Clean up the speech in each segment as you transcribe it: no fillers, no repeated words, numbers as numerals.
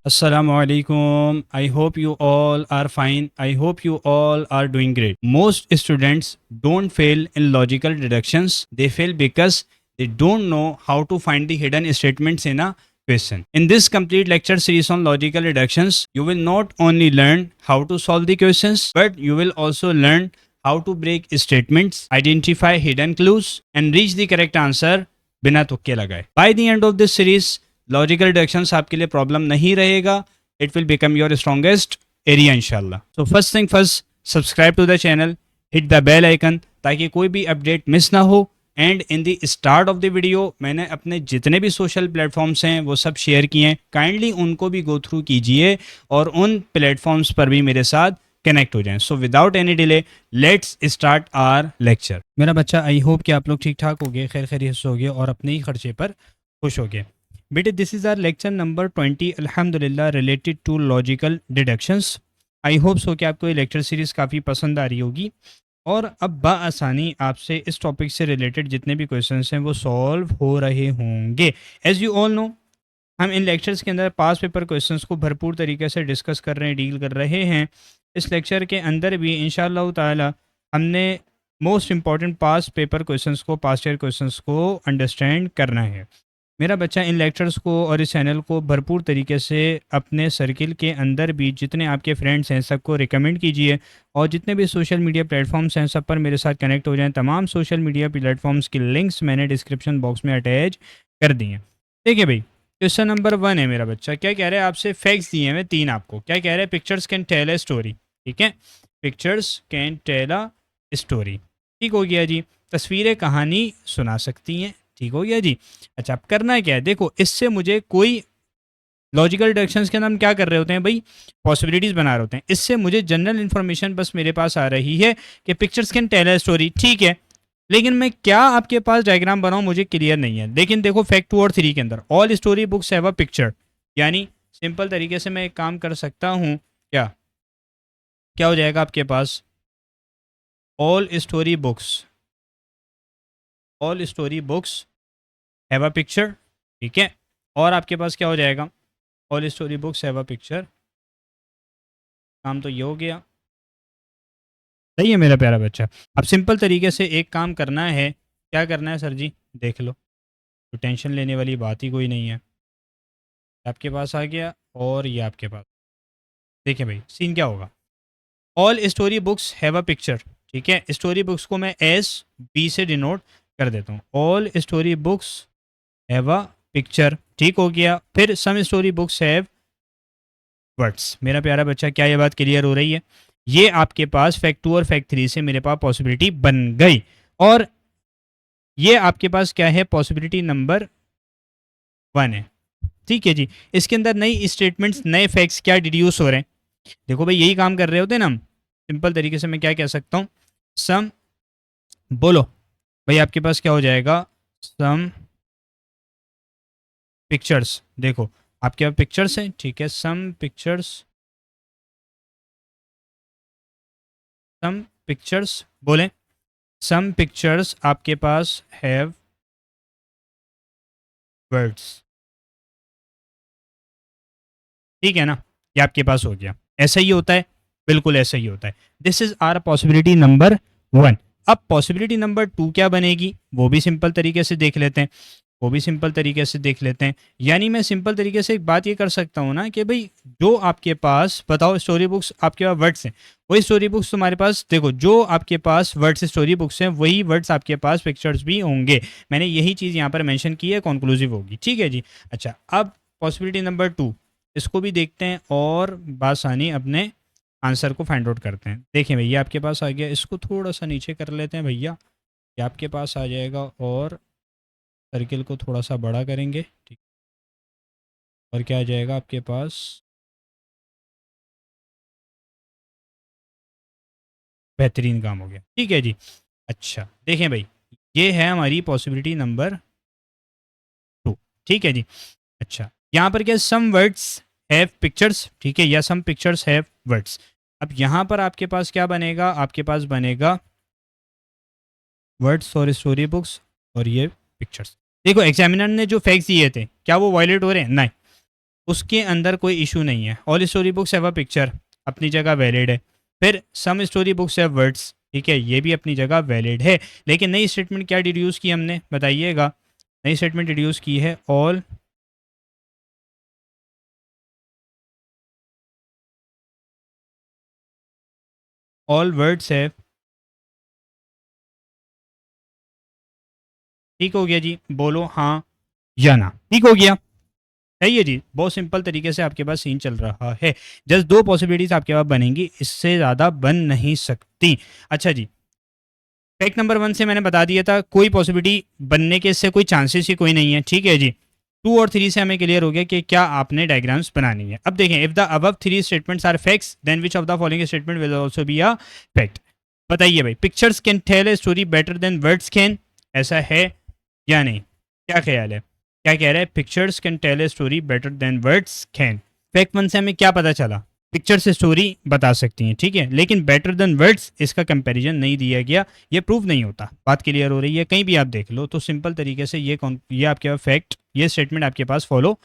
Assalamualaikum. I hope you all are fine. I hope you all are doing great. Most students don't fail in logical deductions. They fail because they don't know how to find the hidden statements in a question. In this complete lecture series on logical deductions, you will not only learn how to solve the questions, but you will also learn how to break statements, identify hidden clues, and reach the correct answer बिना तुक्के लगाए. By the end of this series, logical deductions आपके लिए problem नहीं रहेगा. It will become your strongest area इंशाल्लाह. So first thing first, subscribe to the channel, hit the bell icon ताकि कोई भी अपडेट मिस ना हो. And in the start of the video मैंने अपने जितने भी सोशल प्लेटफॉर्म्स हैं वो सब शेयर किए हैं. काइंडली उनको भी गो थ्रू कीजिए और उन प्लेटफॉर्म्स पर भी मेरे साथ कनेक्ट हो जाएं. So without any delay let's start our lecture. मेरा बच्चा, आई होप कि आप लोग ठीक ठाक हो गए, खैर खैरियत से हो गए और अपने ही खर्चे पर खुश हो गए. बेटे, this is our lecture number 20 अल्हम्दुलिल्लाह related to logical deductions. I hope so कि आपको ये लेक्चर सीरीज़ काफ़ी पसंद आ रही होगी और अब बआसानी आपसे इस टॉपिक से रिलेटेड जितने भी क्वेश्चंस हैं वो सॉल्व हो रहे होंगे. एज़ यू ऑल नो, हम इन लेक्चर्स के अंदर पास पेपर क्वेश्चंस को भरपूर तरीके से डिस्कस कर रहे हैं, डील कर रहे हैं. इस लेक्चर के अंदर भी इंशाअल्लाह ताला हमने मोस्ट इम्पॉर्टेंट पास पेपर क्वेश्चंस को, पास्ट ईयर क्वेश्चंस को अंडरस्टैंड करना है. मेरा बच्चा, इन लेक्चर्स को और इस चैनल को भरपूर तरीके से अपने सर्किल के अंदर भी जितने आपके फ्रेंड्स हैं सबको रिकमेंड कीजिए और जितने भी सोशल मीडिया प्लेटफॉर्म्स हैं सब पर मेरे साथ कनेक्ट हो जाएं. तमाम सोशल मीडिया प्लेटफॉर्म्स की लिंक्स मैंने डिस्क्रिप्शन बॉक्स में अटैच कर दी हैं. देखिए भाई, क्वेश्चन नंबर 1 है मेरा बच्चा. क्या कह रहे हैं आपसे? फैक्ट्स दिए हैं 3 आपको. क्या कह रहे हैं? Pictures can tell a story. ठीक है, pictures can tell a story. ठीक हो गया जी. तस्वीरें कहानी सुना सकती हैं. ठीक हो गया जी. अच्छा, अब करना क्या है? देखो, इससे मुझे कोई लॉजिकल डिडक्शंस के अंदर हम क्या कर रहे होते हैं भाई? पॉसिबिलिटीज़ बना रहे होते हैं. इससे मुझे जनरल इन्फॉर्मेशन बस मेरे पास आ रही है कि pictures can tell a story. ठीक है, लेकिन मैं क्या आपके पास डायग्राम बनाऊं मुझे क्लियर नहीं है. लेकिन देखो, फैक्ट 2 और 3 के अंदर all story books have a picture, यानी सिंपल तरीके से मैं एक काम कर सकता हूँ. क्या क्या हो जाएगा आपके पास? All story books, all story books have a picture. ठीक है, और आपके पास क्या हो जाएगा? All story books have a picture. काम तो ये हो गया. सही है मेरा प्यारा बच्चा. अब सिंपल तरीके से एक काम करना है. क्या करना है सर जी? देख लो, तो टेंशन लेने वाली बात ही कोई नहीं है. आपके पास आ गया और ये आपके पास. देखिए भाई, सीन क्या होगा? All story books have a picture. ठीक है, स्टोरी बुक्स को मैं एस बी से डिनोट कर देता हूँ. All story books have a picture. ठीक हो गया. फिर some story books have words. मेरा प्यारा बच्चा, क्या ये बात क्लियर हो रही है? ये आपके पास फैक्ट 2 और फैक्ट 3 से मेरे पास पॉसिबिलिटी बन गई. और ये आपके पास क्या है? पॉसिबिलिटी नंबर 1 है. ठीक है जी. इसके अंदर नई स्टेटमेंट्स, नए फैक्ट्स क्या डिड्यूस हो रहे हैं? देखो भाई, यही काम कर रहे होते हैं ना हम. सिंपल तरीके से मैं क्या कह सकता हूँ? सम, बोलो भाई, आपके पास क्या हो जाएगा? Some pictures. देखो, आपके पास पिक्चर्स हैं. ठीक है, सम पिक्चर्स, सम पिक्चर्स बोलें. सम पिक्चर्स आपके पास हैव वर्ड्स. ठीक है ना? ये आपके पास हो गया. ऐसा ही होता है, बिल्कुल ऐसा ही होता है. This is our possibility number 1. अब पॉसिबिलिटी नंबर 2 क्या बनेगी वो भी सिंपल तरीके से देख लेते हैं. वो भी सिंपल तरीके से देख लेते हैं. यानी मैं सिंपल तरीके से एक बात ये कर सकता हूँ ना कि भाई, जो आपके पास बताओ स्टोरी बुक्स आपके पास वर्ड्स हैं, वही स्टोरी बुक्स तुम्हारे पास. देखो, जो आपके पास वर्ड्स स्टोरी बुक्स हैं वही वर्ड्स आपके पास पिक्चर्स भी होंगे. मैंने यही चीज़ यहाँ पर मेंशन की है, कॉन्क्लूसिव होगी. ठीक है जी. अच्छा, अब पॉसिबिलिटी नंबर 2, इसको भी देखते हैं और बासानी अपने आंसर को फाइंड आउट करते हैं. देखिए भैया, आपके पास आ गया. इसको थोड़ा सा नीचे कर लेते हैं भैया. ये आपके पास आ जाएगा और सर्किल को थोड़ा सा बड़ा करेंगे. ठीक, और क्या आ जाएगा आपके पास? बेहतरीन काम हो गया. ठीक है जी. अच्छा, देखें भाई, ये है हमारी पॉसिबिलिटी नंबर 2. ठीक है जी. अच्छा, यहाँ पर क्या? Some words have pictures. ठीक है, या सम पिक्चर्स हैव वर्ड्स. अब यहाँ पर आपके पास क्या बनेगा? आपके पास बनेगा वर्ड्स और स्टोरी बुक्स और ये पिक्चर्स. देखो, एग्जामिनर ने जो फैक्ट्स दिए थे क्या वो वायलेट हो रहे हैं? नहीं. उसके अंदर कोई इशू नहीं है। All story books have a picture, अपनी जगह वैलिड है। फिर some story books have words, ठीक है, ये भी अपनी जगह वैलिड है। लेकिन नई स्टेटमेंट क्या डिड्यूस की हमने, बताइएगा। नई स्टेटमेंट डिड्यूस की है ऑल वर्ड्स हैव, ठीक हो गया जी, बोलो हाँ या ना, ठीक हो गया। सही है जी, बहुत सिंपल तरीके से आपके पास सीन चल रहा है। जस्ट दो पॉसिबिलिटीज आपके पास बनेंगी, इससे ज़्यादा बन नहीं सकती। अच्छा जी, फैक्ट नंबर 1 से मैंने बता दिया था, कोई पॉसिबिलिटी बनने के इससे कोई चांसेस ही कोई नहीं है, ठीक है जी। 2 और 3 से हमें क्लियर हो गया कि क्या आपने डायग्राम्स बनानी है। अब देखें, if the above 3 statements are facts then which of the following statement will also be a fact. बताइए भाई, pictures can tell a story better than words can, ऐसा है या नहीं? क्या ख्याल है, क्या कह रहा है? Pictures can tell a story better than words can. Fact 1 से हमें क्या पता चला? पिक्चर से स्टोरी बता सकती हैं, ठीक है, लेकिन बेटर देन वर्ड्स इसका कंपैरिजन नहीं दिया गया, ये प्रूव नहीं होता। बात क्लियर हो रही है? कहीं भी आप देख लो तो सिंपल तरीके से ये आपके पास फैक्ट, ये स्टेटमेंट आपके पास फॉलो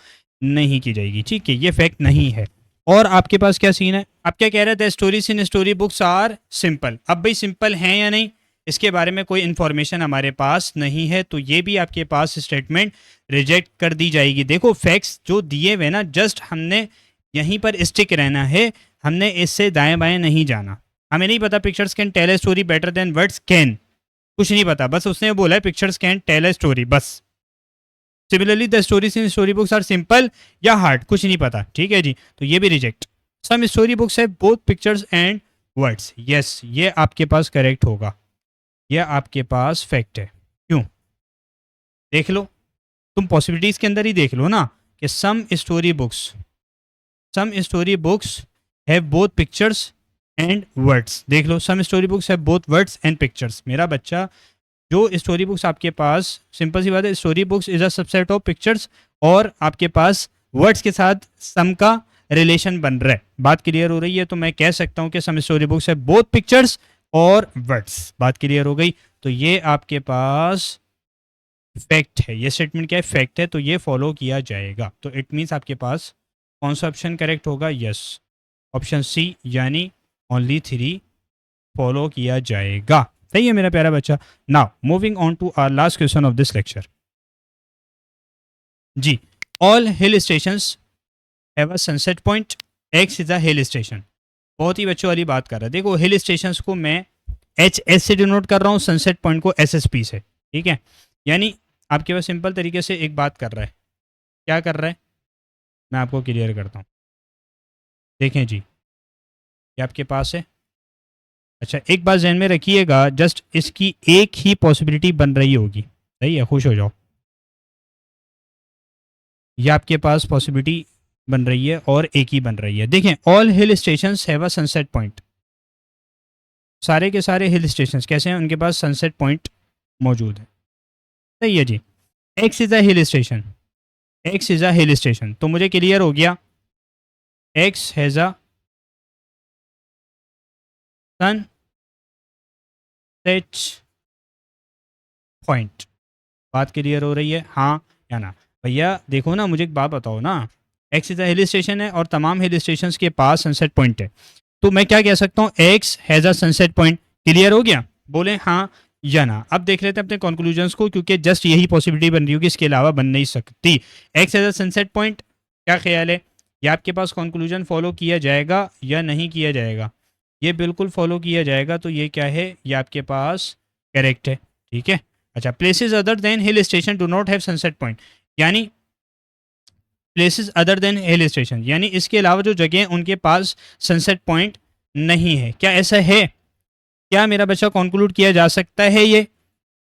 नहीं की जाएगी, ठीक है, ये फैक्ट नहीं है। और आपके पास क्या सीन है, आप क्या कह रहे थे? Stories in story books are simple. अब भाई सिंपल हैं या नहीं, इसके बारे में कोई इन्फॉर्मेशन हमारे पास नहीं है, तो ये भी आपके पास स्टेटमेंट रिजेक्ट कर दी जाएगी। देखो फैक्ट्स जो दिए हुए ना, जस्ट हमने यहीं पर स्टिक रहना है, हमने इससे दाएं बाएं नहीं जाना। हमें नहीं पता pictures can tell a story better than words can, कुछ नहीं पता, बस उसने बोला है pictures can tell a story, बस। Similarly the stories in story books are simple या हार्ड, कुछ नहीं पता, ठीक है जी, तो ये भी रिजेक्ट। सम स्टोरी बुक्स है both pictures and words, yes, ये आपके पास करेक्ट होगा, ये आपके पास फैक्ट है। क्यों? देख लो, तुम पॉसिबिलिटीज के अंदर ही देख लो ना, कि some story books have both pictures and words. देख लो, some story books have both words and pictures. मेरा बच्चा, जो स्टोरी बुक्स आपके पास, सिंपल सी बात है, story books is a subset of pictures, और आपके पास वर्ड्स के साथ सम का रिलेशन बन रहा है। बात क्लियर हो रही है? तो मैं कह सकता हूं कि सम स्टोरी बुक्स है बोथ पिक्चर्स और वर्ड्स। बात क्लियर हो गई? तो ये आपके पास फैक्ट है, ये स्टेटमेंट क्या है? फैक्ट है, तो ये फॉलो किया जाएगा। तो इट मीन्स आपके पास कौन सा ऑप्शन करेक्ट होगा? यस, ऑप्शन सी, यानी ओनली 3 फॉलो किया जाएगा। सही है मेरा प्यारा बच्चा। Now moving on to our last question of this lecture. जी, all hill stations have a sunset point, X is a hill station. बहुत ही बच्चों वाली बात कर रहा है। देखो, हिल स्टेशंस को मैं एच एस से डिनोट कर रहा हूँ, सनसेट पॉइंट को एस एस पी से, ठीक है। यानी आपके पास सिंपल तरीके से एक बात कर रहा है, क्या कर रहा है, मैं आपको क्लियर करता हूँ। देखें जी, ये आपके पास है। अच्छा, एक बात ध्यान में रखिएगा, जस्ट इसकी एक ही पॉसिबिलिटी बन रही होगी, सही है, खुश हो जाओ। ये आपके पास पॉसिबिलिटी बन रही है और एक ही बन रही है। देखें, all hill stations have a sunset point. सारे के सारे हिल स्टेशंस कैसे हैं? उनके पास सनसेट पॉइंट मौजूद है, सही है जी। X is a hill station, X is a hill station, तो मुझे क्लियर हो गया, X has a sunset point. बात क्लियर हो रही है, हाँ या ना? भैया देखो ना, मुझे एक बात बताओ ना, x is a hill station है और तमाम हिल स्टेशन के पास सनसेट पॉइंट है, तो मैं क्या कह सकता हूँ? X has a sunset point. Clear हो गया? बोले हाँ या ना। अब देख लेते हैं अपने कंक्लूजन्स को, क्योंकि जस्ट यही पॉसिबिलिटी बन रही होगी, इसके अलावा बन नहीं सकती। X has a sunset point, क्या ख्याल है? ये आपके पास कंक्लूजन फॉलो किया जाएगा या नहीं किया जाएगा? ये बिल्कुल फॉलो किया जाएगा, तो ये क्या है? ये आपके पास करेक्ट है, ठीक है। अच्छा, places other than hill station do not have sunset point, यानी places other than hill station, यानी इसके अलावा जो जगह उनके पास सनसेट पॉइंट नहीं है। क्या ऐसा है? क्या मेरा बच्चा कंक्लूड किया जा सकता है ये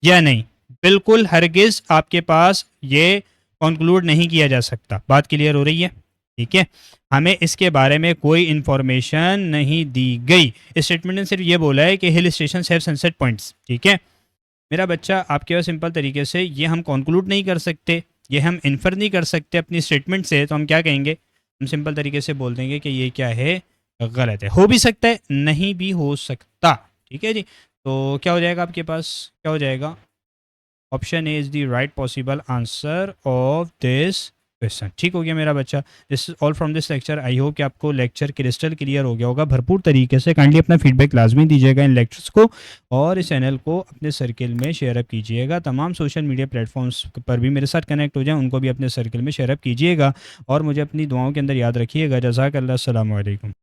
या नहीं? बिल्कुल हरगिज आपके पास ये कंक्लूड नहीं किया जा सकता। बात क्लियर हो रही है? ठीक है, हमें इसके बारे में कोई इंफॉर्मेशन नहीं दी गई। इस स्टेटमेंट ने सिर्फ ये बोला है कि hill station have sunset points, ठीक है। मेरा बच्चा, आपके पास सिंपल तरीके से ये हम कंक्लूड नहीं कर सकते, ये हम इन्फर नहीं कर सकते अपनी स्टेटमेंट से, तो हम क्या कहेंगे? हम सिंपल तरीके से बोल देंगे कि ये क्या है? गलत है। हो भी सकता है, नहीं भी हो सकता, ठीक है जी। तो क्या हो जाएगा आपके पास? क्या हो जाएगा? Option A is the right possible answer of this question. ठीक हो गया मेरा बच्चा। This is all from this lecture. I hope कि आपको लेक्चर क्रिस्टल क्लियर हो गया होगा भरपूर तरीके से। काइंडली अपना फीडबैक लाजमी दीजिएगा इन लेक्चर्स को, और इस चैनल को अपने सर्किल में शेयर अप कीजिएगा। तमाम सोशल मीडिया प्लेटफॉर्म्स पर भी मेरे साथ कनेक्ट हो जाएं, उनको भी अपने सर्किल में शेयर अप कीजिएगा, और मुझे अपनी दुआओं के अंदर याद रखिएगा। जज़ाकल्लाह, अस्सलामु अलैकुम।